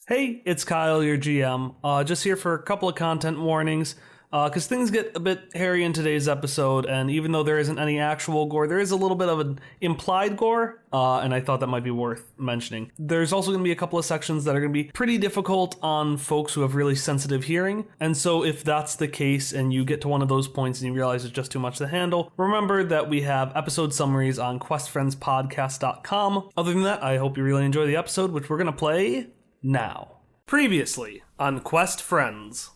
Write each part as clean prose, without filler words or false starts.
Hey, it's Kyle, your GM. Just here for a couple of content warnings, because things get a bit hairy in today's episode, and even though there isn't any actual gore, there is a little bit of an implied gore, and I thought that might be worth mentioning. There's also going to be a couple of sections that are going to be pretty difficult on folks who have really sensitive hearing, and so if that's the case and you get to one of those points and you realize it's just too much to handle, remember that we have episode summaries on questfriendspodcast.com. Other than that, I hope you really enjoy the episode, which we're going to play now. Previously on Quest Friends.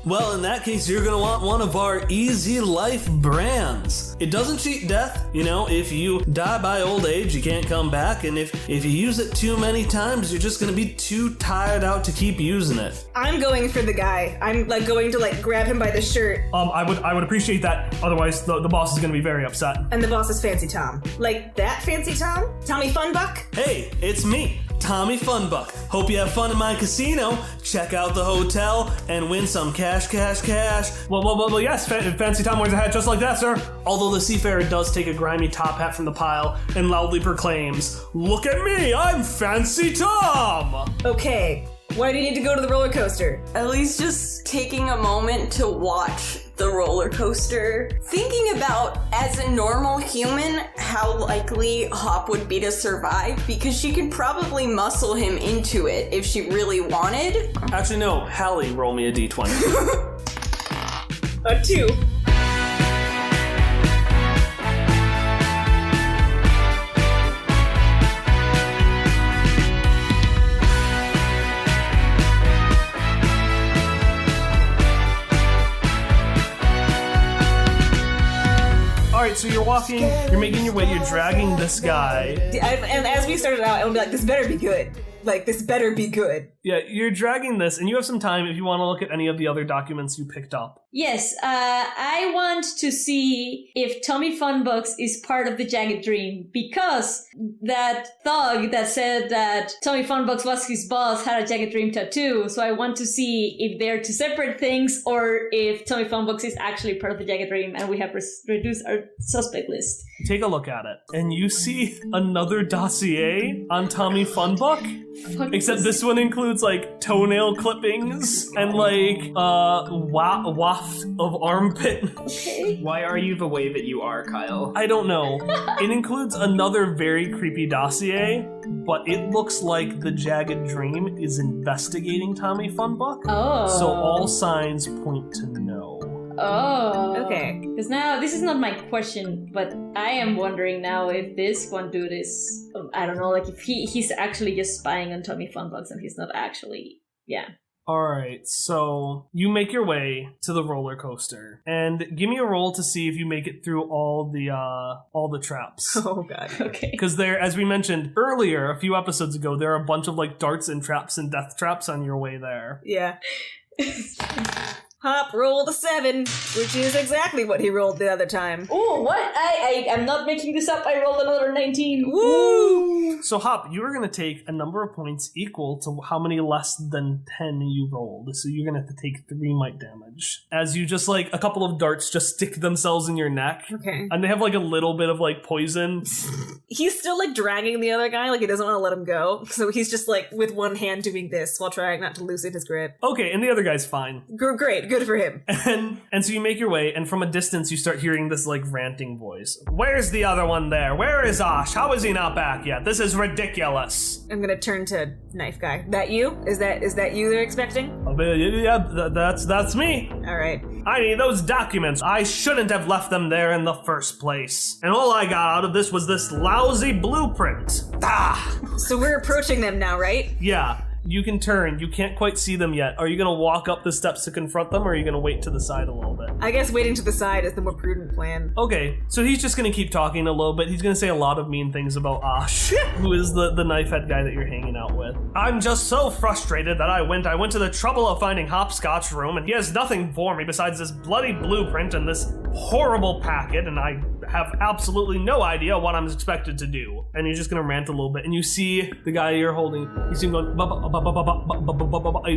Well, in that case, you're gonna want one of our Easy Life brands. It doesn't cheat death. You know, if you die by old age, you can't come back, and if you use it too many times, you're just gonna be too tired out to keep using it. I'm going for the guy. I'm going to grab him by the shirt. I would appreciate that. Otherwise, the boss is gonna be very upset. And the boss is Fancy Tom. Like that Fancy Tom? Tommy Funbuck? Hey, it's me, Tommy Funbuck. Hope you have fun in my casino. Check out the hotel and win some cash. Well, yes, Fancy Tom wears a hat just like that, sir. Although the seafarer does take a grimy top hat from the pile and loudly proclaims, "Look at me, I'm Fancy Tom!" Okay, why do you need to go to the roller coaster? At least just taking a moment to watch the roller coaster. Thinking about, as a normal human, how likely Hop would be to survive, because she could probably muscle him into it if she really wanted. Actually, no. Hallie, roll me a d20. A 2. Alright, so you're walking, you're making your way, you're dragging this guy. And as we started out, I would be like, this better be good. Like, this better be good. Yeah, you're dragging this, and you have some time if you want to look at any of the other documents you picked up. Yes, I want to see if Tommy Funbucks is part of the Jagged Dream, because that thug that said that Tommy Funbucks was his boss had a Jagged Dream tattoo, so I want to see if they're two separate things or if Tommy Funbucks is actually part of the Jagged Dream and we have reduced our suspect list. Take a look at it, and you see another dossier on Tommy Funbuck, except this one includes toenail clippings and waft of armpit. Okay. Why are you the way that you are, Kyle? I don't know. It includes another very creepy dossier, but it looks like the Jagged Dream is investigating Tommy Funbuck. Oh. So all signs point to no. Oh. Okay. Because now, this is not my question, but I am wondering now if this one dude is, I don't know, if he's actually just spying on Tommy Funbucks and he's not actually, yeah. Alright, so you make your way to the roller coaster, and give me a roll to see if you make it through all the traps. Oh god. Okay. Because there, as we mentioned earlier, a few episodes ago, there are a bunch of darts and traps and death traps on your way there. Yeah. Hop rolled a 7, which is exactly what he rolled the other time. Oh, what? I'm not making this up. I rolled another 19. Woo! So Hop, you are going to take a number of points equal to how many less than 10 you rolled. So you're going to have to take 3 might damage. As you just a couple of darts just stick themselves in your neck. Okay. And they have a little bit of poison. He's still dragging the other guy, he doesn't want to let him go. So he's just with one hand doing this while trying not to loosen his grip. Okay, and the other guy's fine. Great, good for him. And so you make your way, and from a distance you start hearing this ranting voice. "Where's the other one there? Where is Osh? How is he not back yet? This is ridiculous." I'm gonna turn to Knife Guy. That you? Is that you they're expecting? Yeah, that's me. Alright. I need those documents. I shouldn't have left them there in the first place. And all I got out of this was this lousy blueprint. Ah! So we're approaching them now, right? Yeah. You can turn. You can't quite see them yet. Are you going to walk up the steps to confront them, or are you going to wait to the side a little bit? I guess waiting to the side is the more prudent plan. Okay, so he's just going to keep talking a little bit. He's going to say a lot of mean things about Ash, who is the knife head guy that you're hanging out with. "I'm just so frustrated that I went to the trouble of finding Hopscotch room, and he has nothing for me besides this bloody blueprint and this horrible packet, and I have absolutely no idea what I'm expected to do." And he's just going to rant a little bit, and you see the guy you're holding, you see him going,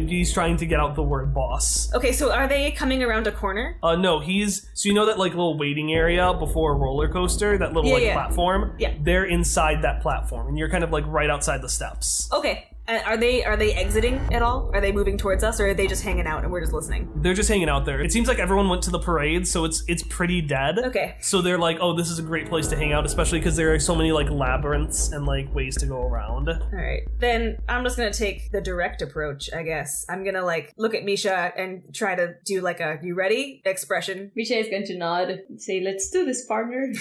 he's trying to get out the word boss. Okay, so are they coming around a corner? No, so you know that little waiting area before a roller coaster, that little platform? Yeah. They're inside that platform, and you're kind of right outside the steps. Okay, And are they exiting at all? Are they moving towards us, or are they just hanging out and we're just listening? They're just hanging out there. It seems like everyone went to the parade, so it's pretty dead. Okay. So they're like, oh, this is a great place to hang out, especially because there are so many like labyrinths and like ways to go around. All right. Then I'm just gonna take the direct approach, I guess. I'm gonna like look at Misha and try to do like a "you ready" expression. Misha is going to nod and say, let's do this, partner.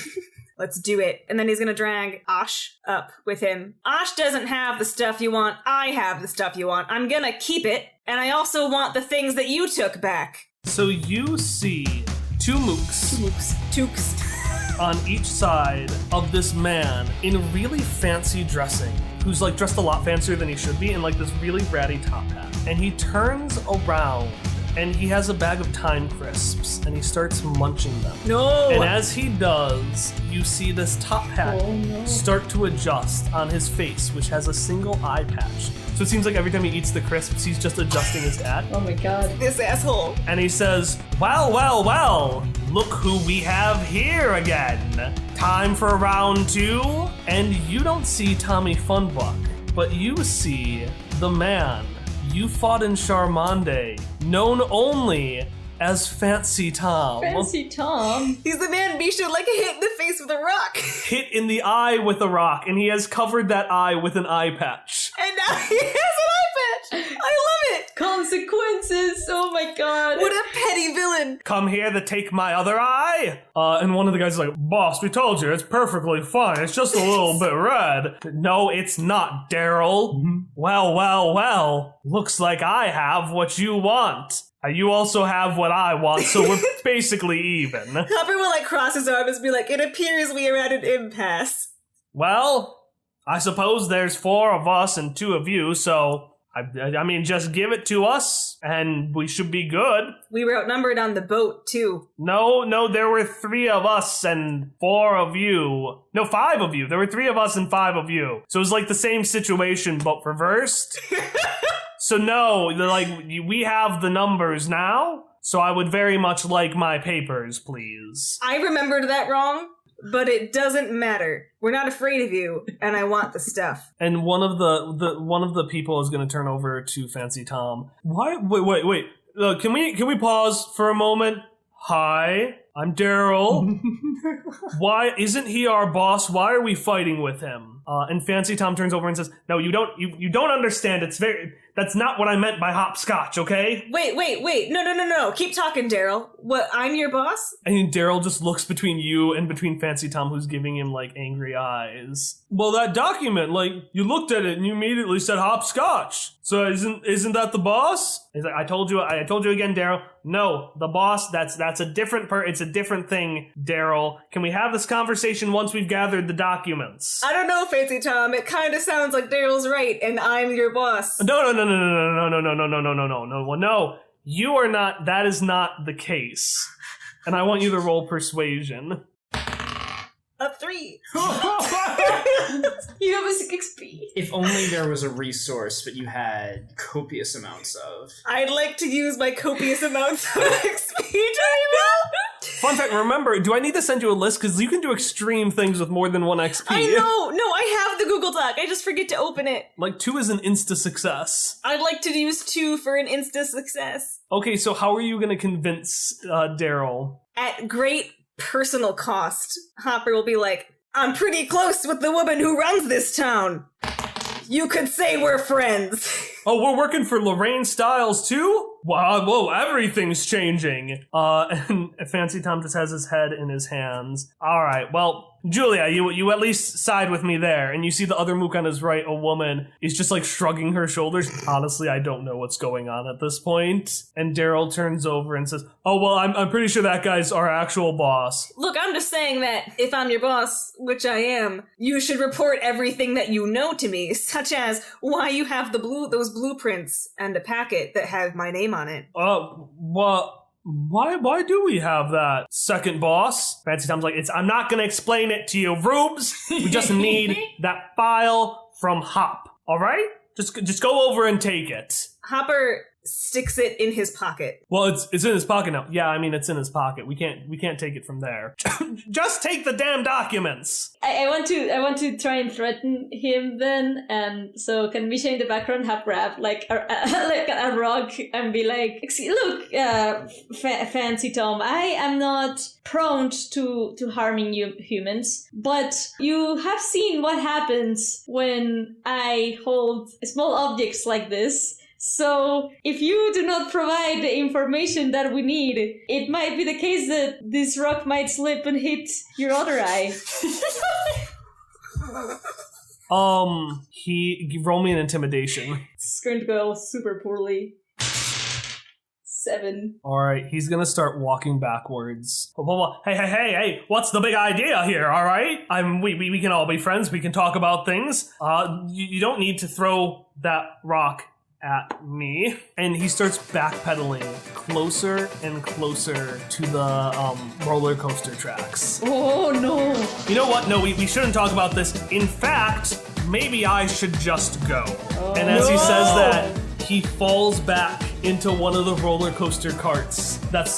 Let's do it. And then he's gonna drag Ash up with him. Ash doesn't have the stuff you want. I have the stuff you want. I'm gonna keep it. And I also want the things that you took back. So you see two mooks Tookes. on each side of this man in really fancy dressing, who's like dressed a lot fancier than he should be in like this really ratty top hat. And he turns around and he has a bag of Time Crisps and he starts munching them. No! And as he does, you see this top hat start to adjust on his face, which has a single eye patch. So it seems like every time he eats the crisps, he's just adjusting his hat. Oh my god. This asshole. And he says, well, well, well, look who we have here again. Time for round 2. And you don't see Tommy Funbuck, but you see the man you fought in Charmonde, known only as Fancy Tom. Fancy Tom. He's the man Misha like hit in the face with a rock. Hit in the eye with a rock, and he has covered that eye with an eye patch. And now he has an eye patch. I love it. Consequences. Oh my god. What a petty villain. Come here to take my other eye. And one of the guys is like, boss, we told you, it's perfectly fine. It's just a little bit red. No, it's not, Daryl. Well, well, well. Looks like I have what you want. You also have what I want, so we're basically even. Hopper will like cross his arms and be like, it appears we are at an impasse. Well, I suppose there's 4 of us and 2 of you, so I mean, just give it to us and we should be good. We were outnumbered on the boat too. No, there were 3 of us and 4 of you. No, 5 of you. There were 3 of us and 5 of you. So it was like the same situation, but reversed. So no, like, we have the numbers now, so I would very much like my papers, please. I remembered that wrong, but it doesn't matter. We're not afraid of you, and I want the stuff. And one of the people is going to turn over to Fancy Tom. Why? Wait. Can we pause for a moment? Hi, I'm Daryl. Why isn't he our boss? Why are we fighting with him? And Fancy Tom turns over and says, "No, you don't understand. That's not what I meant by hopscotch, okay?" Wait. No. Keep talking, Daryl. What, I'm your boss? And Daryl just looks between you and between Fancy Tom, who's giving him, like, angry eyes. Well, that document, like, you looked at it and you immediately said hopscotch. So isn't that the boss? He's like, I told you again, Daryl. No, the boss, that's a different it's a different thing, Daryl. Can we have this conversation once we've gathered the documents? I don't know, Fancy Tom. It kind of sounds like Daryl's right, and I'm your boss. No. You are not. That is not the case. And I want you to roll persuasion. A 3. You have a 6 XP. If only there was a resource that you had copious amounts of. I'd like to use my copious amounts of XP, Jeremy. Fun fact, remember, do I need to send you a list? Because you can do extreme things with more than 1 XP. I know. No, I have the Google Doc. I just forget to open it. Like, 2 is an insta-success. I'd like to use 2 for an insta-success. Okay, so how are you going to convince Daryl? At great personal cost, Hopper will be like, I'm pretty close with the woman who runs this town. You could say we're friends. Oh, we're working for Lorraine Styles too? Wow, whoa, everything's changing. And Fancy Tom just has his head in his hands. All right, well, Julia, you at least side with me there. And you see the other mook on his right, a woman, is just like shrugging her shoulders. Honestly, I don't know what's going on at this point. And Daryl turns over and says, oh, well, I'm pretty sure that guy's our actual boss. Look, I'm just saying that if I'm your boss, which I am, you should report everything that you know to me, such as why you have those blueprints and a packet that have my name on it. What? Why do we have that, second boss? Fancy Tom's like, I'm not gonna explain it to you, Rubes. We just need that file from Hop, all right? Just go over and take it. Hopper sticks it in his pocket. Well, it's in his pocket now. Yeah, I mean, it's in his pocket. We can't take it from there. Just take the damn documents. I want to try and threaten him then, and so can Misha in the background have grab like a rock and be like, look, Fancy Tom, I am not prone to harming you humans, but you have seen what happens when I hold small objects like this. So, if you do not provide the information that we need, it might be the case that this rock might slip and hit your other eye. Roll me an intimidation. It's going to go super poorly. 7. Alright, he's gonna start walking backwards. Hey, what's the big idea here, alright? We can all be friends, we can talk about things. You don't need to throw that rock at me. And he starts backpedaling closer and closer to the roller coaster tracks. Oh no! You know what? No, we shouldn't talk about this. In fact, maybe I should just go. And as he says that, he falls back into one of the roller coaster carts that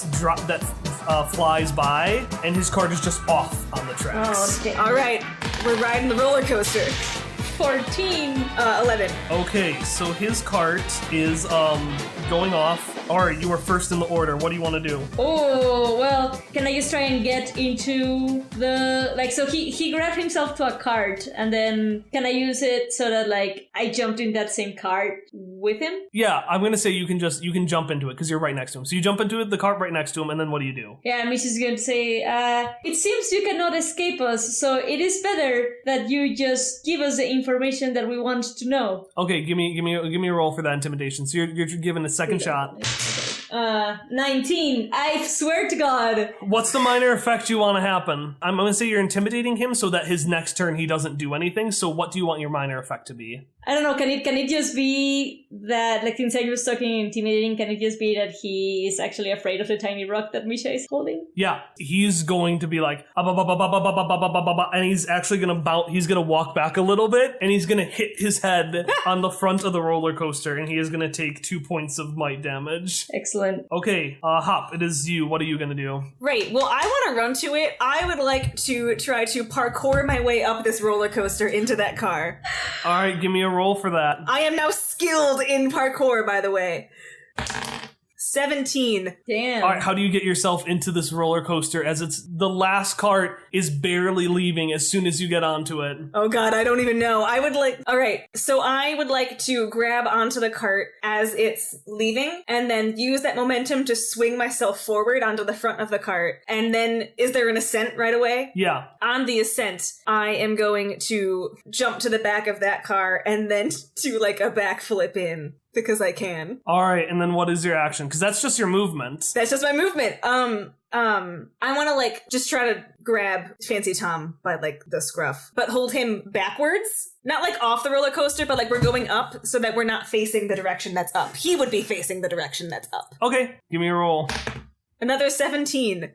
flies by, and his cart is just off on the tracks. Oh, damn. All right, we're riding the roller coaster. 14. 11. Okay, so his cart is going off. Alright, you were first in the order. What do you want to do? Oh, well, can I just try and get into the... Like, so he grabbed himself to a cart, and then can I use it so that, like, I jumped in that same cart with him? Yeah, I'm gonna say you can jump into it, because you're right next to him. So you jump into it, the cart right next to him, and then what do you do? Yeah, Mish is going to say, it seems you cannot escape us, so it is better that you just give us the information that we want to know. Okay, give me a roll for that intimidation. So you're given a second shot. 19. I swear to God. What's the minor effect you want to happen? I'm gonna say you're intimidating him so that his next turn he doesn't do anything. So what do you want your minor effect to be? I don't know, can it just be that, like, since I was talking intimidating, can it just be that he is actually afraid of the tiny rock that Misha is holding? Yeah, he's going to be like, and he's actually he's gonna walk back a little bit, and he's gonna hit his head on the front of the roller coaster, and he is gonna take 2 points of might damage. Excellent. Okay, Hop, it is you. What are you gonna do? Right, well, I want to run to it. I would like to try to parkour my way up this roller coaster into that car. Alright, give me a roll for that. I am now skilled in parkour, by the way. 17. Damn. Alright, how do you get yourself into this roller coaster as the last cart is barely leaving as soon as you get onto it? Oh god, I don't even know. Alright, so I would like to grab onto the cart as it's leaving, and then use that momentum to swing myself forward onto the front of the cart. And then, is there an ascent right away? Yeah. On the ascent, I am going to jump to the back of that car and then do like a backflip in. Because I can. Alright, and then what is your action? Because that's just your movement. That's just my movement. I want to like just try to grab Fancy Tom by like the scruff, but hold him backwards. Not like off the roller coaster, but like we're going up so that we're not facing the direction that's up. He would be facing the direction that's up. Okay, give me a roll. Another 17.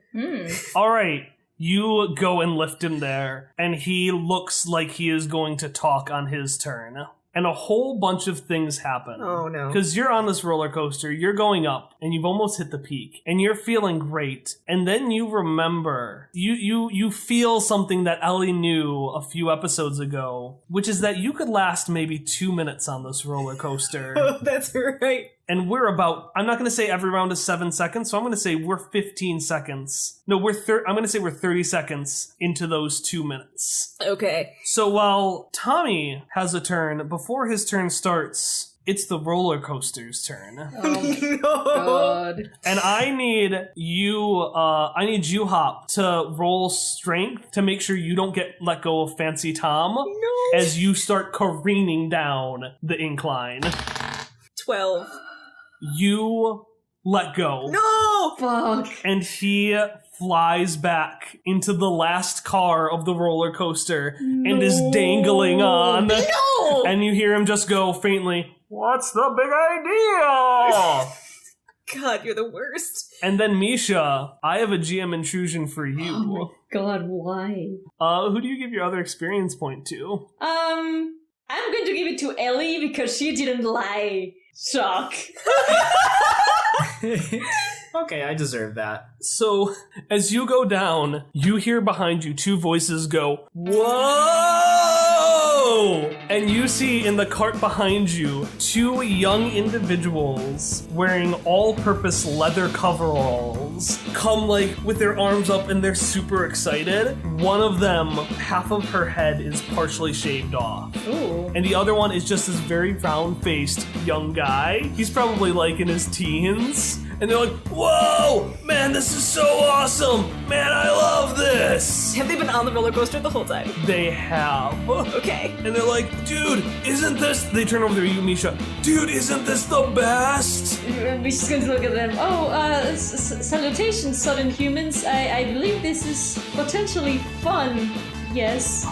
Alright. You go and lift him there, and he looks like he is going to talk on his turn. And a whole bunch of things happen. Oh no. Because you're on this roller coaster, you're going up, and you've almost hit the peak, and you're feeling great. And then you remember, you feel something that Ellie knew a few episodes ago, which is that you could last maybe 2 minutes on this roller coaster. Oh, that's right. And we're about, I'm not going to say every round is 7 seconds, so I'm going to say we're 15 seconds. No, I'm going to say we're 30 seconds into those 2 minutes. Okay. So while Tommy has a turn, before his turn starts, it's the roller coaster's turn. Oh, No. God. And I need you, Hop, to roll strength to make sure you don't get let go of Fancy Tom No. as you start careening down the incline. 12. You let go. No! Fuck. And he flies back into the last car of the roller coaster and is dangling on. No! And you hear him just go faintly, "What's the big idea?" God, you're the worst. And then Misha, I have a GM intrusion for you. Oh my God, why? Who do you give your other experience point to? I'm going to give it to Ellie because she didn't lie. Shock. Okay, I deserve that. So, as you go down, you hear behind you two voices go, "Whoa!" And you see in the cart behind you two young individuals wearing all-purpose leather coveralls come like with their arms up and they're super excited. One of them, half of her head is partially shaved off. Ooh. And the other one is just this very round-faced young guy. He's probably like in his teens. And they're like, "Whoa! Man, this is so awesome! Man, I love this!" Have they been on the roller coaster the whole time? They have. Okay. And they're like, "Dude, isn't this..." They turn over to you, Misha. "Dude, isn't this the best?" We're just going to look at them. Oh, salutations, sudden humans. I believe this is potentially fun. Yes.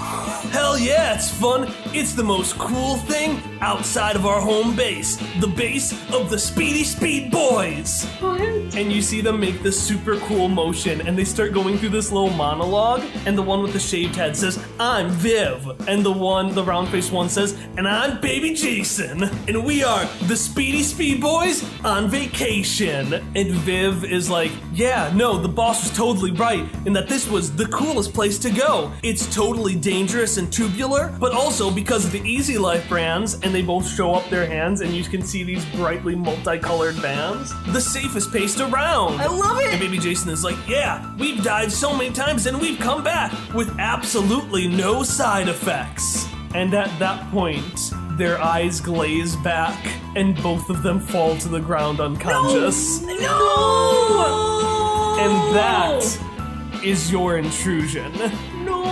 "Hell yeah, it's fun. It's the most cool thing outside of our home base. The base of the Speedy Speed Boys." What? And you see them make this super cool motion, and they start going through this little monologue, and the one with the shaved head says, "I'm Viv," and the round-faced one says, "And I'm Baby Jason, and we are the Speedy Speed Boys on vacation." And Viv is like, "Yeah, no, the boss was totally right, in that this was the coolest place to go. It's totally dangerous and tubular, but also because of the Easy Life brands," and they both show up their hands, and you can see these brightly multicolored bands, "the safest place around." I love it! And Baby Jason is like, "Yeah, we've died so many times and we've come back with absolutely no side effects." And at that point, their eyes glaze back and both of them fall to the ground unconscious. No! And that is your intrusion. No!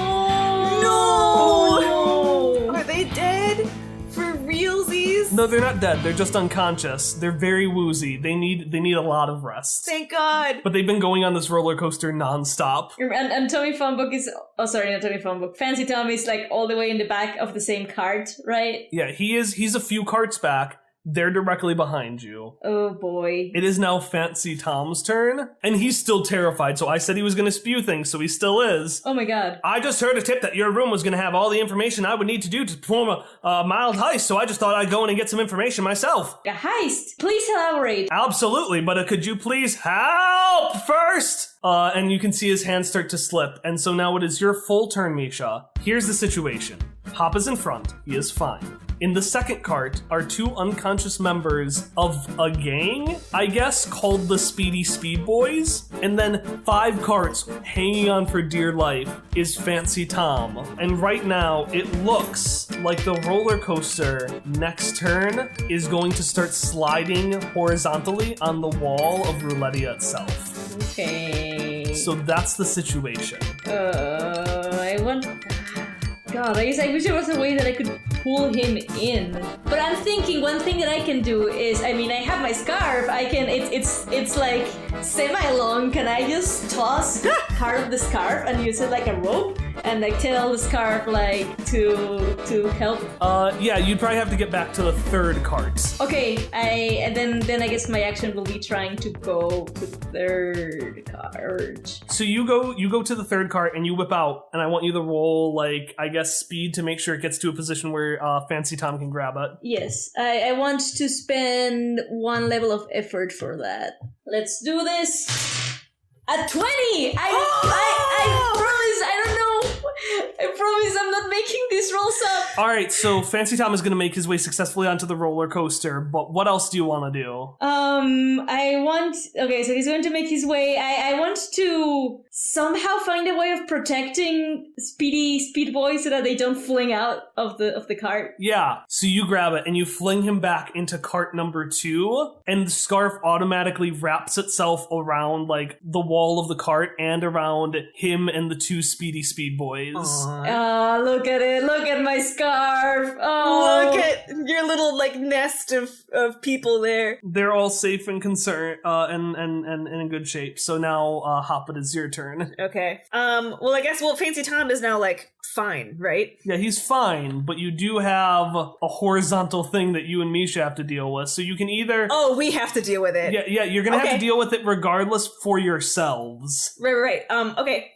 Are they dead? For realsies? No, they're not dead. They're just unconscious. They're very woozy. They need a lot of rest. Thank God. But they've been going on this roller coaster nonstop. And Tommy Funbook is... Oh, sorry, not Tommy Funbook. Fancy Tom is like all the way in the back of the same cart, right? Yeah, he's a few carts back. They're directly behind you. Oh boy. It is now Fancy Tom's turn, and he's still terrified, so I said he was going to spew things, so he still is. Oh my god. I just heard a tip that your room was going to have all the information I would need to do to perform a mild heist, so I just thought I'd go in and get some information myself. A heist. Please elaborate. Absolutely, but could you please help first? And you can see his hands start to slip, and so now it is your full turn, Misha. Here's the situation. Hop is in front. He is fine. In the second cart are two unconscious members of a gang, I guess, called the Speedy Speed Boys. And then 5 carts hanging on for dear life is Fancy Tom. And right now, it looks like the roller coaster next turn is going to start sliding horizontally on the wall of Roulettia itself. Okay. So that's the situation. I want... God, I guess I wish there was a way that I could pull him in. But I'm thinking one thing that I can do is, I mean, I have my scarf. I can, it's like semi-long. Can I just toss part of the scarf and use it like a rope and like tell the scarf like to help? Yeah, you'd probably have to get back to the third cart. Okay, then I guess my action will be trying to go to the third cart. So you go to the third cart and you whip out, and I want you to roll like, I guess, speed to make sure it gets to a position where Fancy Tom can grab it. Yes, I want to spend 1 level of effort for that. Let's do this. A 20! I promise, I don't know. I promise I'm not making these rolls up. All right, so Fancy Tom is going to make his way successfully onto the roller coaster, but what else do you want to do? Okay, so he's going to make his way. I want to somehow find a way of protecting Speed Boy so that they don't fling out of the cart. Yeah, so you grab it and you fling him back into cart number 2, and the scarf automatically wraps itself around like the wall of the cart and around him and the 2 Speedy Speed Boys. Oh, look at it. Look at my scarf. Oh. Look at your little like nest of people there. They're all safe and concerned and in good shape. So now Hop, it is your turn. Okay. Well, I guess Fancy Tom is now like fine, right? Yeah, he's fine, but you do have a horizontal thing that you and Misha have to deal with. So you can either... Oh, we have to deal with it. Yeah, you're gonna have to deal with it regardless for yourselves. Right. Okay.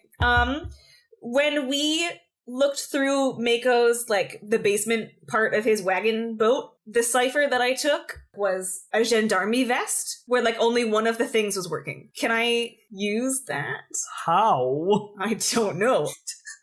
When we looked through Mako's, like, the basement part of his wagon boat, the cipher that I took was a gendarme vest where, like, only one of the things was working. Can I use that? How? I don't know.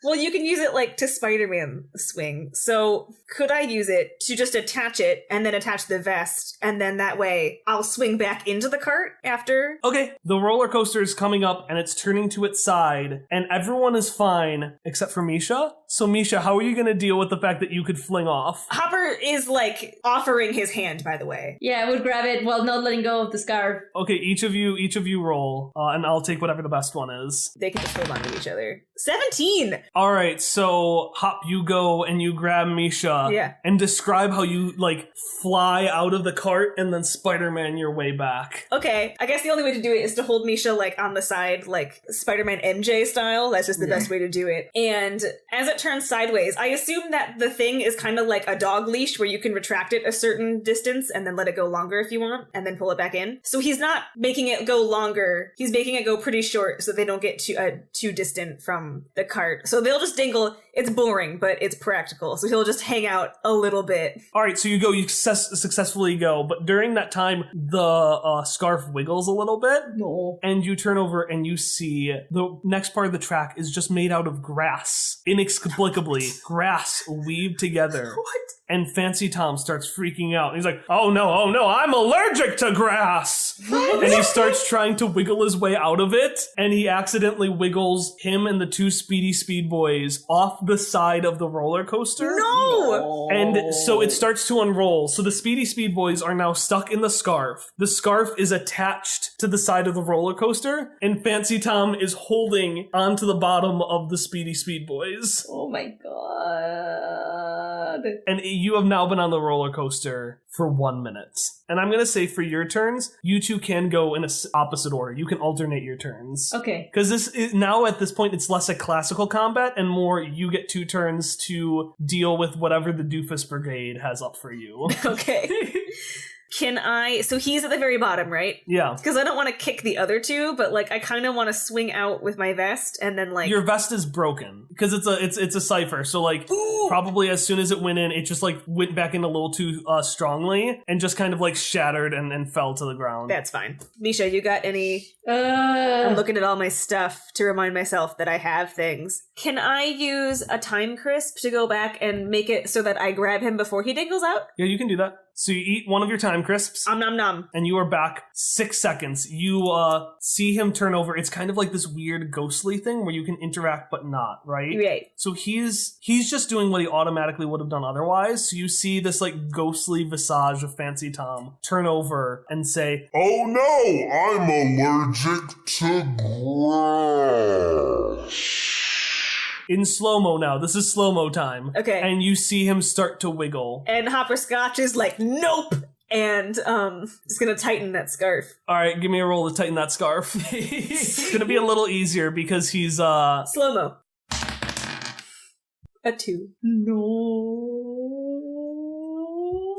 Well, you can use it, like, to Spider-Man swing. So could I use it to just attach it and then attach the vest, and then that way I'll swing back into the cart after? Okay, the roller coaster is coming up and it's turning to its side, and everyone is fine except for Misha. So Misha, how are you going to deal with the fact that you could fling off? Hopper is, like, offering his hand, by the way. Yeah, I would grab it while not letting go of the scarf. Okay, each of you roll, and I'll take whatever the best one is. They can just hold on to each other. 17! All right, so Hop, you go and you grab Misha. Yeah. And describe how you, like, fly out of the cart and then Spider-Man your way back. Okay, I guess the only way to do it is to hold Misha, like, on the side, like, Spider-Man MJ style. That's just the best way to do it. And as it turns sideways, I assume that the thing is kind of like a dog leash where you can retract it a certain distance and then let it go longer if you want, and then pull it back in. So he's not making it go longer. He's making it go pretty short so they don't get too distant from the cart. So they'll just dingle. It's boring, but it's practical. So he'll just hang out a little bit. All right, so you successfully go, but during that time, the scarf wiggles a little bit. No. And you turn over and you see the next part of the track is just made out of grass. Inexplicably, grass weaved together. What? And Fancy Tom starts freaking out. He's like, oh no, I'm allergic to grass! And he starts trying to wiggle his way out of it, and he accidentally wiggles him and the two Speedy Speed Boys off the side of the roller coaster. No! And so it starts to unroll. So the Speedy Speed Boys are now stuck in the scarf. The scarf is attached to the side of the roller coaster, and Fancy Tom is holding onto the bottom of the Speedy Speed Boys. Oh my god. And you have now been on the roller coaster for 1 minute. And I'm going to say for your turns, you two can go in a opposite order. You can alternate your turns. Okay. Because this is now at this point, it's less a classical combat and more you get 2 turns to deal with whatever the Doofus Brigade has up for you. Okay. Can I... So he's at the very bottom, right? Yeah. Because I don't want to kick the other two, but, like, I kind of want to swing out with my vest and then, like... Your vest is broken because it's a cipher. So, like, probably as soon as it went in, it just, like, went back in a little too strongly and just kind of, like, shattered and fell to the ground. That's fine. Misha, you got any... I'm looking at all my stuff to remind myself that I have things. Can I use a time crisp to go back and make it so that I grab him before he dingles out? Yeah, you can do that. So you eat one of your time crisps. Nom nom. And you are back 6 seconds. You see him turn over. It's kind of like this weird ghostly thing where you can interact but not, right? Right. So he's just doing what he automatically would have done otherwise. So you see this like ghostly visage of Fancy Tom turn over and say, "Oh no, I'm allergic to grass." in slow-mo now. This is slow-mo time. Okay. And you see him start to wiggle. And Hopperscotch is like, nope! And just gonna tighten that scarf. All right, give me a roll to tighten that scarf. It's gonna be a little easier because he's Slow-mo. A 2. No.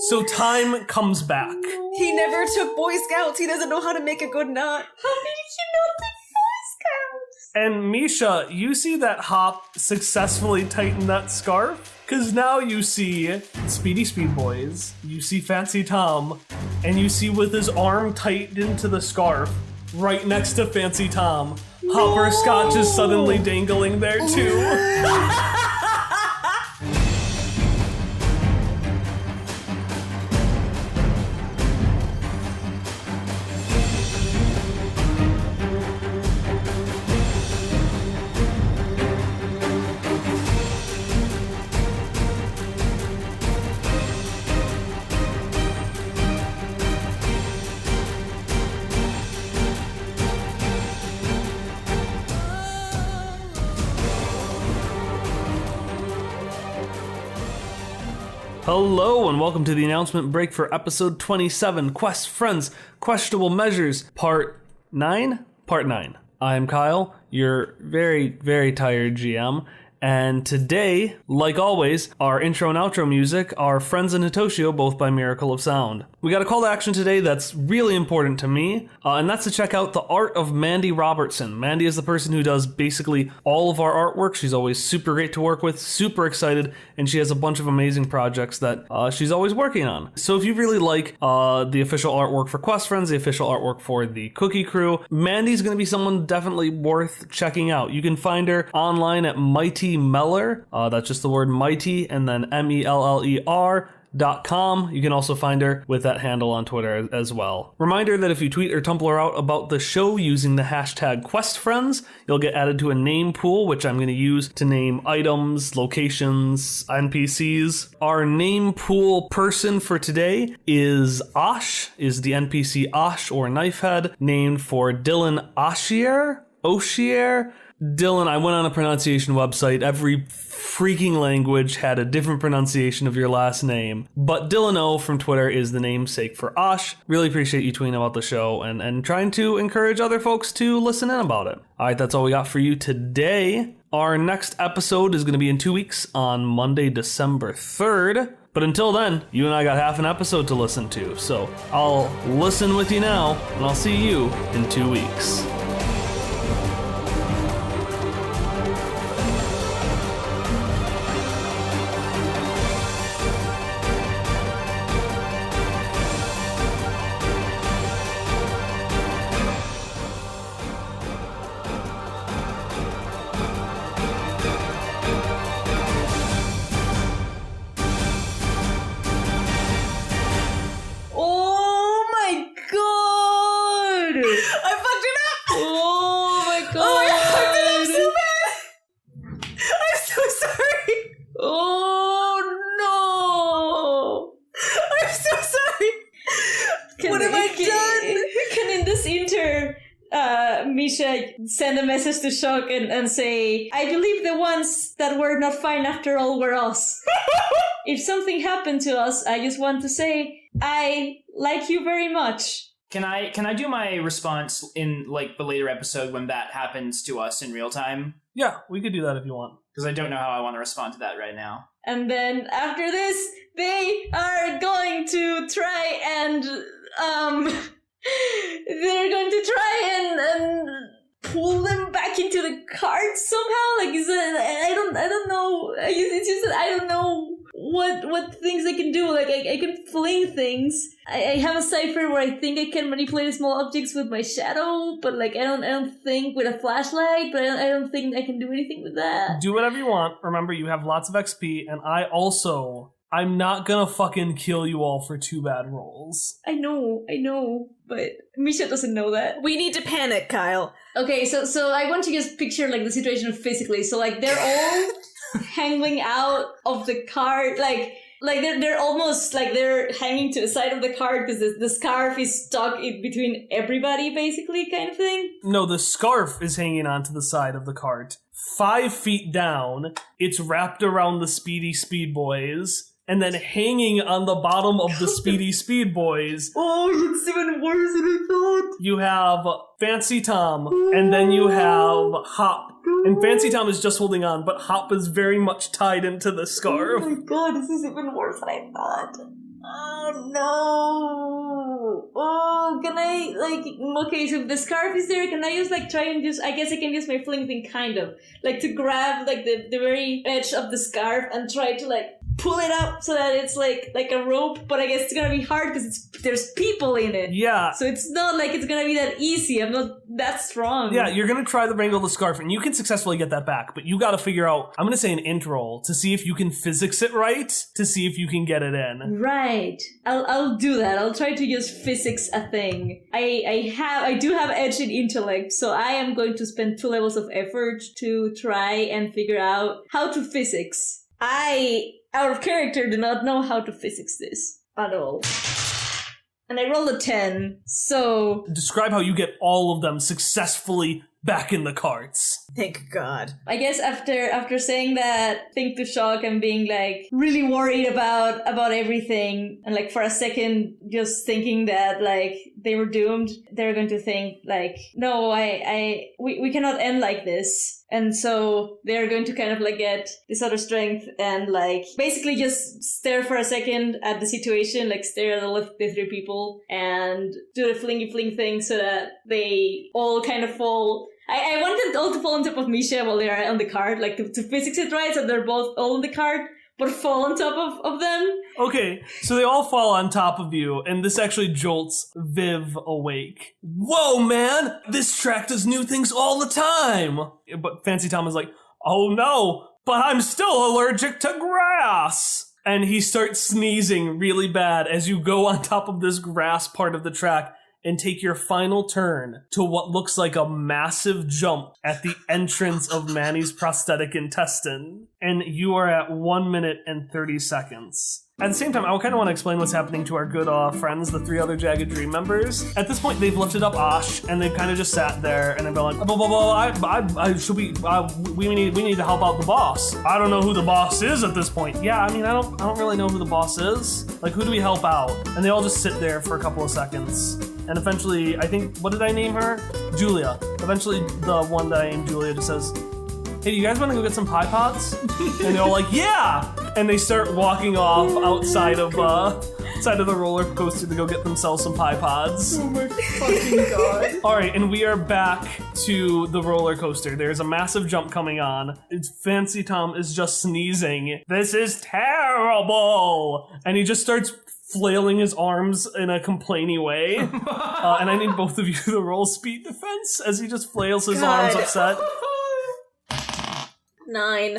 So time comes back. He never took Boy Scouts. He doesn't know how to make a good knot. How did you not take Boy Scouts? And Misha, you see that Hop successfully tighten that scarf? Because now you see Speedy Speed Boys, you see Fancy Tom, and you see with his arm tightened into the scarf, right next to Fancy Tom, Hopperscotch is suddenly dangling there too. Hello and welcome to the announcement break for episode 27, Quest Friends, Questionable Measures, Part 9? Part 9. I'm Kyle, your very, very tired GM, And today, like always, our intro and outro music are Friends and Hitoshio, both by Miracle of Sound. We got a call to action today that's really important to me, and that's to check out the art of Mandy Robertson. Mandy is the person who does basically all of our artwork. She's always super great to work with, super excited, and she has a bunch of amazing projects that she's always working on. So if you really like the official artwork for Quest Friends, the official artwork for the Cookie Crew, Mandy's going to be someone definitely worth checking out. You can find her online at Mighty Meller. That's just the word mighty and then MELLER.com. You can also find her with that handle on Twitter as well. Reminder that if you tweet or Tumblr out about the show using the hashtag QuestFriends, you'll get added to a name pool, which I'm going to use to name items, locations, NPCs. Our name pool person for today is Osh, is the NPC Osh or Knifehead, named for Dylan Oshier? Dylan, I went on a pronunciation website. Every freaking language had a different pronunciation of your last name. But Dylan O from Twitter is the namesake for Osh. Really appreciate you tweeting about the show and trying to encourage other folks to listen in about it. All right, that's all we got for you today. Our next episode is going to be in 2 weeks on Monday, December 3rd. But until then, you and I got half an episode to listen to. So I'll listen with you now, and I'll see you in 2 weeks. Send a message to Shock and say, I believe the ones that were not fine after all were us. If something happened to us, I just want to say, I like you very much. Can I do my response in like the later episode when that happens to us in real time? Yeah, we could do that if you want. Because I don't know how I want to respond to that right now. And then after this, they are going to try and they're going to try and pull them back into the cart somehow. Like, I don't know. It's just that I don't know what things I can do. Like, I can fling things. I have a cipher where I think I can manipulate small objects with my shadow, but like I don't think with a flashlight. But I don't think I can do anything with that. Do whatever you want. Remember, you have lots of XP, and I'm not gonna fucking kill you all for 2 bad rolls. I know, but Misha doesn't know that. We need to panic, Kyle. Okay, so I want to just picture like the situation physically. So like they're all hanging out of the cart, like they're almost like they're hanging to the side of the cart because the scarf is stuck in between everybody, basically, kind of thing. No, the scarf is hanging onto the side of the cart. 5 feet down, it's wrapped around the Speedy Speed Boys. And then hanging on the bottom of the Speedy Speed Boys. Oh, it's even worse than I thought. You have Fancy Tom, and then you have Hop. And Fancy Tom is just holding on, but Hop is very much tied into the scarf. Oh my god, this is even worse than I thought. Oh no. Oh, can I, okay, so if the scarf is there, can I just, try and just, I guess I can use my fling thing, kind of. To grab, the very edge of the scarf and try to, pull it up so that it's like a rope, but I guess it's gonna be hard because there's people in it. Yeah. So it's not like it's gonna be that easy. I'm not that strong. Yeah, you're gonna try to wrangle the scarf, and you can successfully get that back, but you gotta figure out, I'm gonna say an int roll to see if you can physics it right, to see if you can get it in. Right. I'll do that. I'll try to just physics a thing. I do have edge in intellect, so I am going to spend 2 levels of effort to try and figure out how to physics. Out of character, do not know how to physics this at all. And I rolled a 10, so... Describe how you get all of them successfully back in the carts. Thank God. I guess after saying that, think to Shock and being really worried about everything, and for a second just thinking that they were doomed, they're going to think no, we cannot end like this. And so they're going to kind of like get this other strength and like basically just stare for a second at the situation, like stare at all of the three people and do the flingy fling thing so that they all kind of fall. I want them all to fall on top of Misha while they're on the card, like to physics it right, so they're both all on the card, but fall on top of them. Okay, so they all fall on top of you, and this actually jolts Viv awake. Whoa, man! This track does new things all the time! But Fancy Tom is like, oh no, but I'm still allergic to grass! And he starts sneezing really bad as you go on top of this grass part of the track and take your final turn to what looks like a massive jump at the entrance of Manny's prosthetic intestine. And you are at 1 minute and 30 seconds. At the same time, I kind of want to explain what's happening to our good friends, the 3 other Jagged Dream members. At this point, they've lifted up Ash, and they've kind of just sat there, and they've been like, we need to help out the boss. I don't know who the boss is at this point. Yeah, I mean, I don't really know who the boss is. Like, who do we help out? And they all just sit there for a couple of seconds. And eventually, I think, what did I name her? Julia. Eventually, the one that I named Julia just says, hey, do you guys want to go get some Pie Pods? And they're all like, yeah! And they start walking off outside of the roller coaster to go get themselves some Pie Pods. Oh my fucking god. Alright, and we are back to the roller coaster. There's a massive jump coming on. It's Fancy Tom is just sneezing. This is terrible! And he just starts flailing his arms in a complainy way. And I need both of you to roll speed defense as he just flails his arms upset. 9.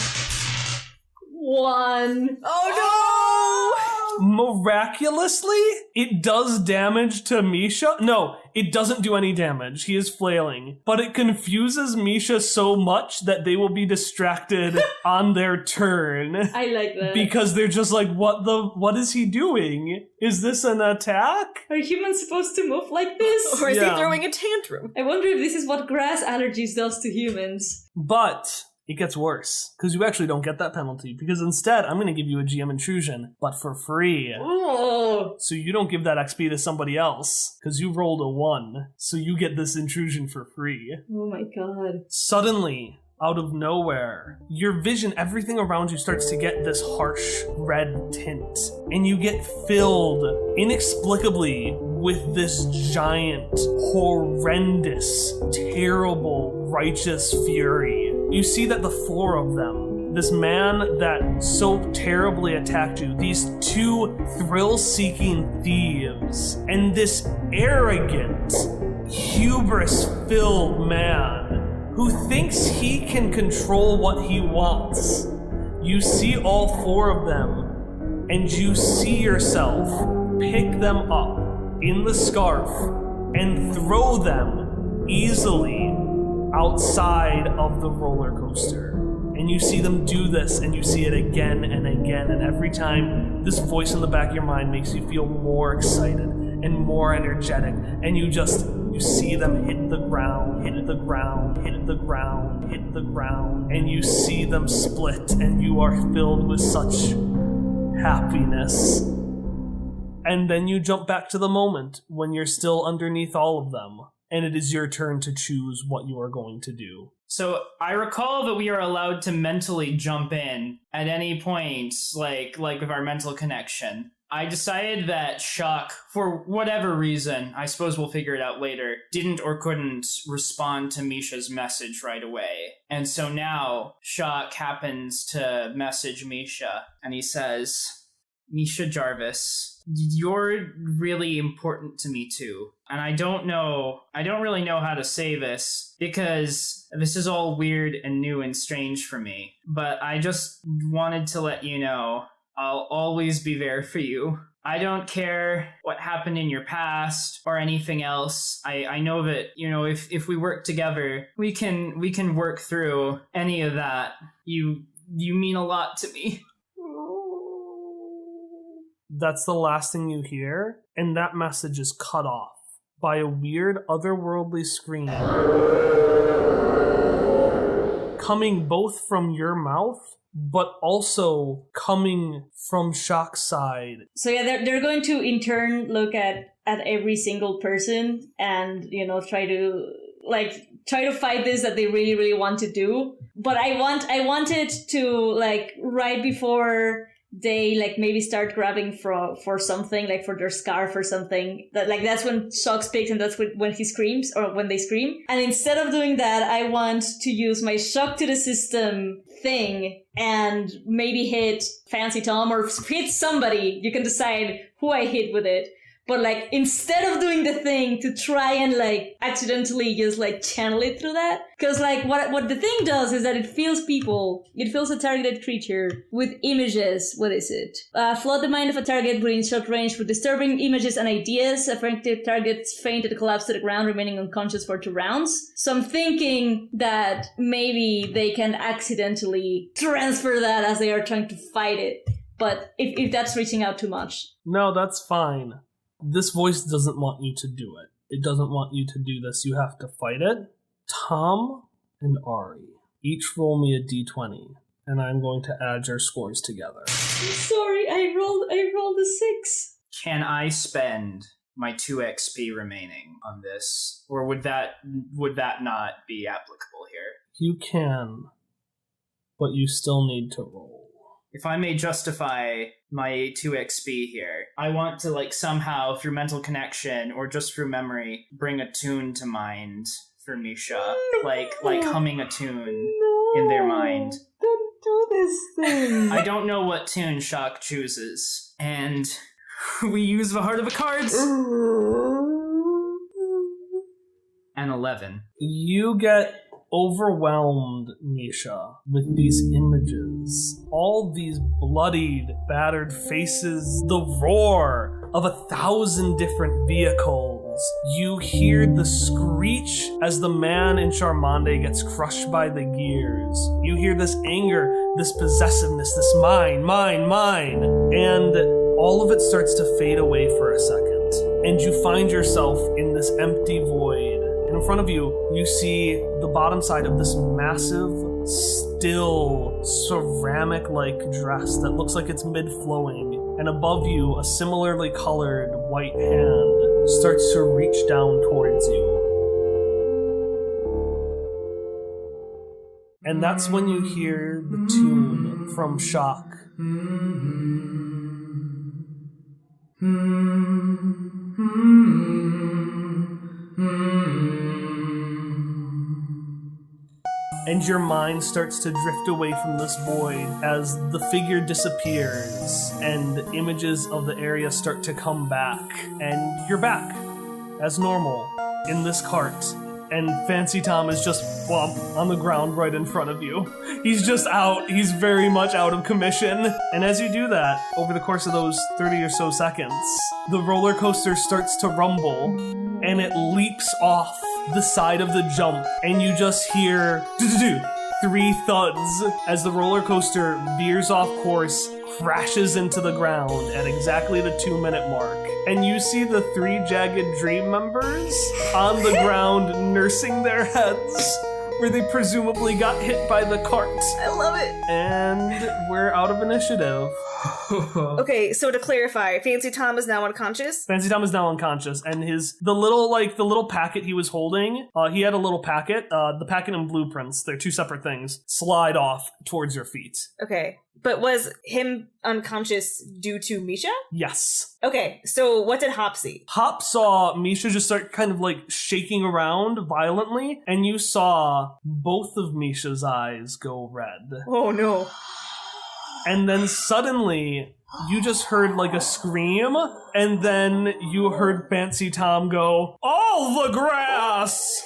1. Oh no! Miraculously, it does damage to Misha. No, it doesn't do any damage. He is flailing. But it confuses Misha so much that they will be distracted on their turn. I like that. Because they're just like, what is he doing? Is this an attack? Are humans supposed to move like this? Or is Yeah. he throwing a tantrum? I wonder if this is what grass allergies does to humans. But it gets worse, because you actually don't get that penalty, because instead, I'm going to give you a GM intrusion, but for free. Oh! So you don't give that XP to somebody else, because you rolled a 1, so you get this intrusion for free. Oh my god. Suddenly, out of nowhere, your vision, everything around you starts to get this harsh red tint, and you get filled inexplicably with this giant, horrendous, terrible, righteous fury. You see that the 4 of them, this man that so terribly attacked you, these 2 thrill-seeking thieves, and this arrogant, hubris-filled man who thinks he can control what he wants. You see all 4 of them, and you see yourself pick them up in the scarf and throw them easily outside of the roller coaster. And you see them do this, and you see it again and again, and every time this voice in the back of your mind makes you feel more excited and more energetic, and you see them hit the ground, hit the ground, hit the ground, hit the ground, and you see them split, and you are filled with such happiness. And then you jump back to the moment when you're still underneath all of them, and it is your turn to choose what you are going to do. So I recall that we are allowed to mentally jump in at any point, like with our mental connection. I decided that Shock, for whatever reason, I suppose we'll figure it out later, didn't or couldn't respond to Misha's message right away. And so now Shock happens to message Misha, and he says, Misha Jarvis, you're really important to me too. And I don't really know how to say this, because this is all weird and new and strange for me. But I just wanted to let you know, I'll always be there for you. I don't care what happened in your past or anything else. I know that, if we work together, we can work through any of that. You mean a lot to me. That's the last thing you hear, and that message is cut off by a weird otherworldly scream coming both from your mouth, but also coming from Shock's side. So yeah, they're going to in turn look at every single person and, try to try to fight this that they really, really want to do. But I wanted to, like, right before they, like, maybe start grabbing for something, like for their scarf or something, that, like, that's when Shock speaks and that's when he screams, or when they scream. And instead of doing that, I want to use my shock to the system thing and maybe hit Fancy Tom or hit somebody. You can decide who I hit with it. But, like, instead of doing the thing, to try and, like, accidentally just, like, channel it through that. Because, like, what the thing does is that it fills a targeted creature with images. What is it? Flood the mind of a target within shot range with disturbing images and ideas. Affected targets faint and collapse to the ground, remaining unconscious for 2 rounds. So I'm thinking that maybe they can accidentally transfer that as they are trying to fight it. But if that's reaching out too much. No, that's fine. This voice doesn't want you to do it. It doesn't want you to do this. You have to fight it. Tom and Ari, each roll me a d20, and I'm going to add your scores together. I'm sorry, I rolled a 6. Can I spend my 2 XP remaining on this? Or would that not be applicable here? You can, but you still need to roll. If I may justify my 2 XP here, I want to, like, somehow, through mental connection or just through memory, bring a tune to mind for Misha. Like humming a tune in their mind. Don't do this thing. I don't know what tune Shock chooses. And we use the heart of the cards. An 11. You get overwhelmed, Misha, with these images. All these bloodied, battered faces, the roar of 1,000 different vehicles. You hear the screech as the man in Charmande gets crushed by the gears. You hear this anger, this possessiveness, this mine. And all of it starts to fade away for a second. And you find yourself in this empty void. In front of you, you see the bottom side of this massive, still, ceramic-like dress that looks like it's mid-flowing. And above you, a similarly colored white hand starts to reach down towards you. And that's when you hear the tune from Shock. And your mind starts to drift away from this void as the figure disappears and images of the area start to come back. And you're back, as normal, in this cart. And Fancy Tom is just bump on the ground right in front of you. He's just out. He's very much out of commission. And as you do that, over the course of those 30 or so seconds, the roller coaster starts to rumble and it leaps off the side of the jump, and you just hear 3 thuds as the roller coaster veers off course, crashes into the ground at exactly the 2-minute mark. And you see the 3 Jagged Dream members on the ground nursing their heads, where they presumably got hit by the cart. I love it. And we're out of initiative. Okay, so to clarify, Fancy Tom is now unconscious? Fancy Tom is now unconscious, and the little packet he was holding, he had a little packet, the packet and blueprints, they're 2 separate things, slide off towards your feet. Okay, but was him unconscious due to Misha? Yes. Okay, so what did Hop see? Hop saw Misha just start kind of like shaking around violently, and you saw both of Misha's eyes go red. Oh no. And then suddenly, you just heard like a scream, and then you heard Fancy Tom go, "All the grass!"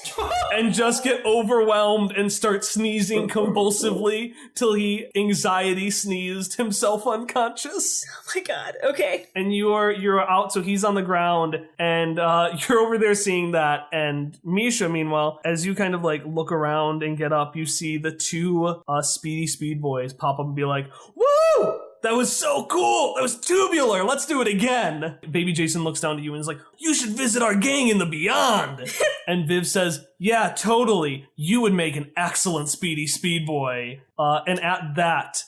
and just get overwhelmed and start sneezing convulsively till he anxiety sneezed himself unconscious. Oh my god, okay. And you're out, so he's on the ground, and you're over there seeing that, and Misha, meanwhile, as you kind of like look around and get up, you see the 2 Speedy Speed boys pop up and be like, "Woo! That was so cool! That was tubular! Let's do it again!" Baby Jason looks down at you and is like, "You should visit our gang in the beyond!" And Viv says, "Yeah, totally. You would make an excellent Speedy Speed boy." And at that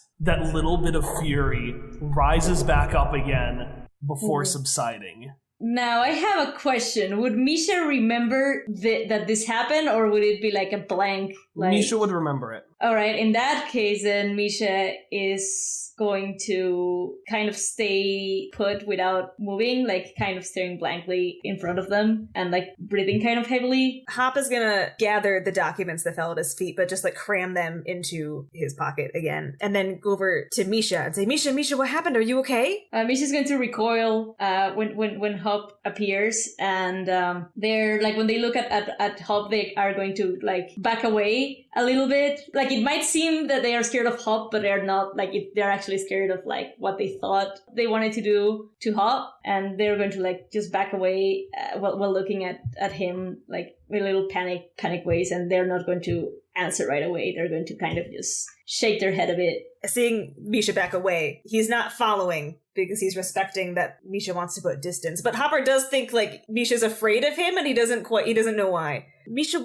little bit of fury rises back up again before subsiding. Now, I have a question. Would Misha remember that this happened, or would it be like a blank? Like... Misha would remember it. All right, in that case, then Misha is going to kind of stay put without moving, like kind of staring blankly in front of them and like breathing kind of heavily. Hop is gonna gather the documents that fell at his feet, but just like cram them into his pocket again, and then go over to Misha and say, Misha, what happened? Are you okay? Misha's going to recoil when Hop appears, and they're like, when they look at Hop, they are going to like back away a little bit. Like, it might seem that they are scared of Hop, but they're not. Like, they're actually scared of like what they thought they wanted to do to Hop, and they're going to like just back away while looking at him like with little panic ways, and they're not going to answer right away. They're going to kind of just shake their head a bit. Seeing Misha back away, he's not following because he's respecting that Misha wants to put distance. But Hopper does think like Misha's afraid of him, and he doesn't know why. Misha,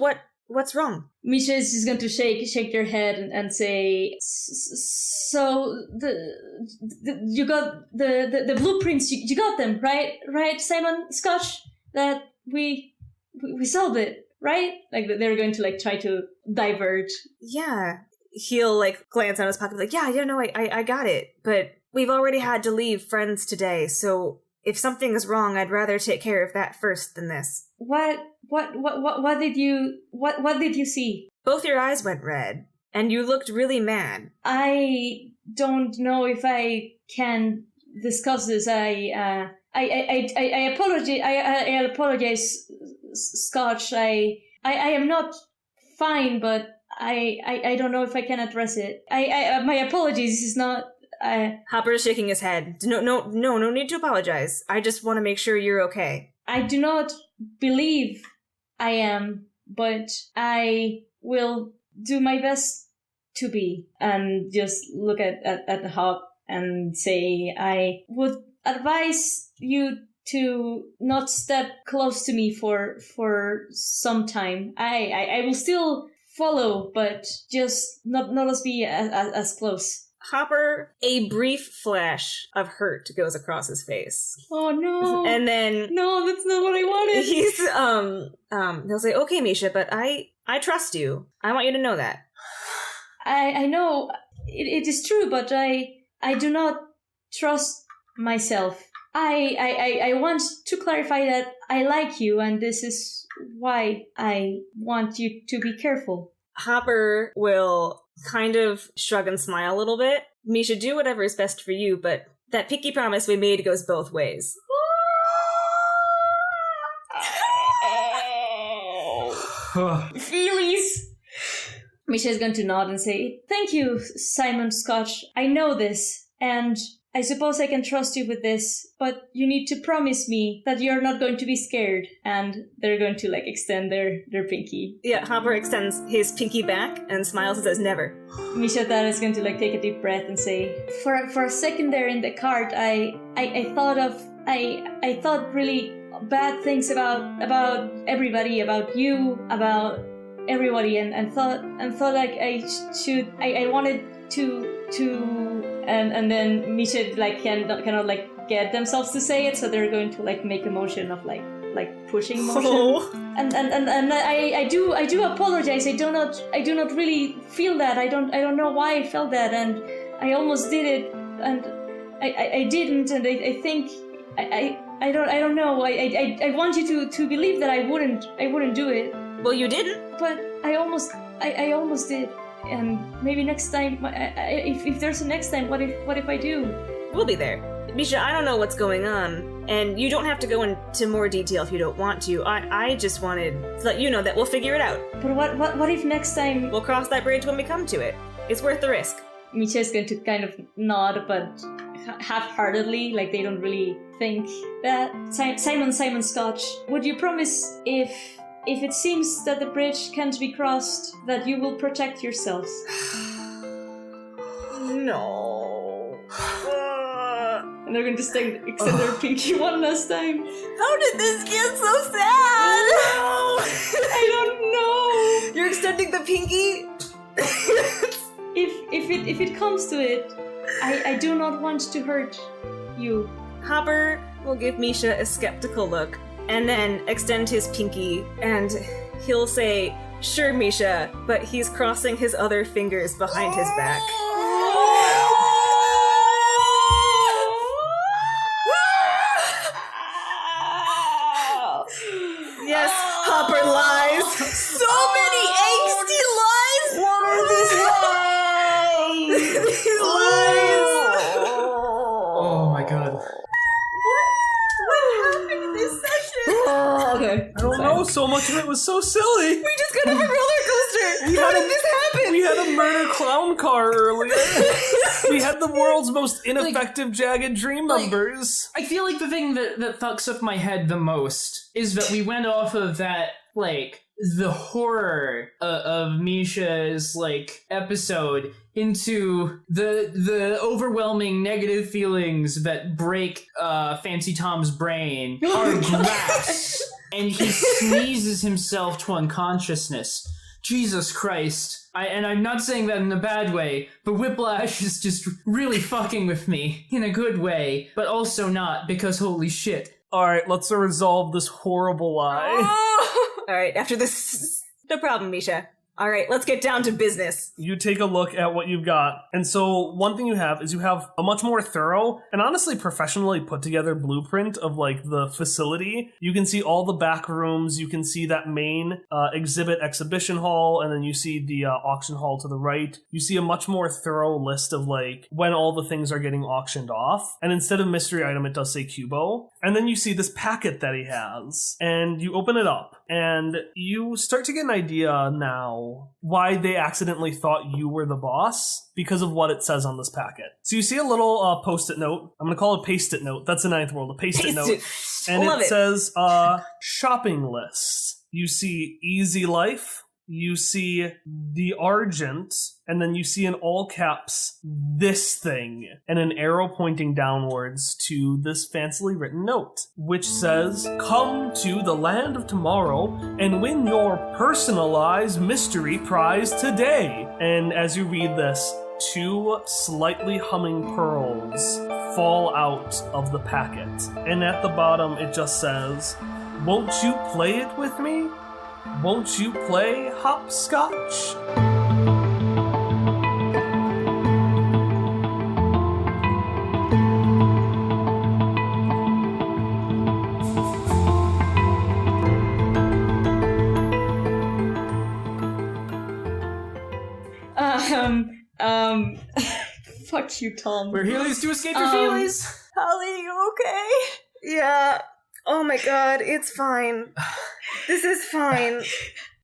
what's wrong? Misha is just going to shake their head and say, so you got the blueprints, you got them, right, Simon Scotch? That we solved it, right? Like, they're going to like try to divert. Yeah. He'll like glance on his pocket like, I got it. But we've already had to leave friends today, so if something is wrong, I'd rather take care of that first than this. What did you see? Both your eyes went red, and you looked really mad. I don't know if I can discuss this. I apologize. I apologize, Scotch. I am not fine, but I don't know if I can address it. My apologies. This is not. Hopper is shaking his head. No need to apologize. I just want to make sure you're okay. I do not believe I am, but I will do my best to be. And just look at the Hop and say, I would advise you to not step close to me for some time. I will still follow, but just not us be as close. Hopper, a brief flash of hurt goes across his face. Oh no. And then no, that's not what I wanted. He's he'll say, okay, Misha, but I trust you. I want you to know that. I know it is true, but I do not trust myself. I want to clarify that I like you, and this is why I want you to be careful. Hopper will kind of shrug and smile a little bit. Misha, do whatever is best for you, but that pinky promise we made goes both ways. Feelies! Misha is going to nod and say, thank you, Simon Scotch. I know this, and I suppose I can trust you with this, but you need to promise me that you're not going to be scared. And they're going to, like, extend their pinky. Yeah, Hopper extends his pinky back and smiles and says, never. Misha Tara is going to, like, take a deep breath and say, for a second there in the cart, I thought really bad things about everybody, about you, about everybody, and thought like I wanted to and then Misha like cannot like get themselves to say it, so they're going to like make a motion of like pushing motion. Oh. And I do apologize. I do not really feel that. I don't know why I felt that, and I almost did it, and I didn't, and I think I don't know. I want you to believe that I wouldn't do it. Well, you didn't. But I almost did. And maybe next time, if there's a next time, what if I do? We'll be there. Misha, I don't know what's going on, and you don't have to go into more detail if you don't want to. I just wanted to let you know that we'll figure it out. But what if next time... We'll cross that bridge when we come to it. It's worth the risk. Misha is going to kind of nod, but half-heartedly, like they don't really think that. Simon Scotch, would you promise if it seems that the bridge can't be crossed, that you will protect yourselves? No. And they're going to extend their pinky one last time. How did this get so sad? Oh, no. I don't know. You're extending the pinky? If it comes to it, I do not want to hurt you. Hopper, will give Misha a skeptical look and then extend his pinky, and he'll say, "Sure, Misha," but he's crossing his other fingers behind his back. Yes, Hopper lies. So many angsty lies! What are these lies? These lies. Oh my god. What happened in this session? Okay. I don't know, so much of it was so silly. We just got off a roller coaster. How did this happen? We had a murder clown car earlier. We had the world's most ineffective Jagged Dream members. I feel like the thing that fucks up my head the most is that we went off of that, like, the horror of Misha's, like, episode into the overwhelming negative feelings that break Fancy Tom's brain are grass, and he sneezes himself to unconsciousness. Jesus Christ. And I'm not saying that in a bad way, but Whiplash is just really fucking with me in a good way, but also not, because holy shit. Alright, let's resolve this horrible lie. Alright, after this... No problem, Misha. Alright, let's get down to business. You take a look at what you've got. And so one thing you have is you have a much more thorough and honestly professionally put together blueprint of like the facility. You can see all the back rooms. You can see that main exhibition hall, and then you see the auction hall to the right. You see a much more thorough list of like when all the things are getting auctioned off. And instead of mystery item, it does say Cubo. And then you see this packet that he has, and you open it up and you start to get an idea now why they accidentally thought you were the boss because of what it says on this packet. So you see a little post-it note. I'm going to call it paste-it note. That's the ninth world, a paste-it note. And Love it says shopping list. You see easy life. You see the Argent, and then you see in all caps, this thing, and an arrow pointing downwards to this fancily written note, which says, "Come to the land of tomorrow and win your personalized mystery prize today." And as you read this, 2 slightly humming pearls fall out of the packet. And at the bottom, it just says, "Won't you play it with me? Won't you play hopscotch?" Fuck you, Tom. We're Heelys to escape your feelies. Holly, you okay? Yeah. Oh my god, it's fine. This is fine.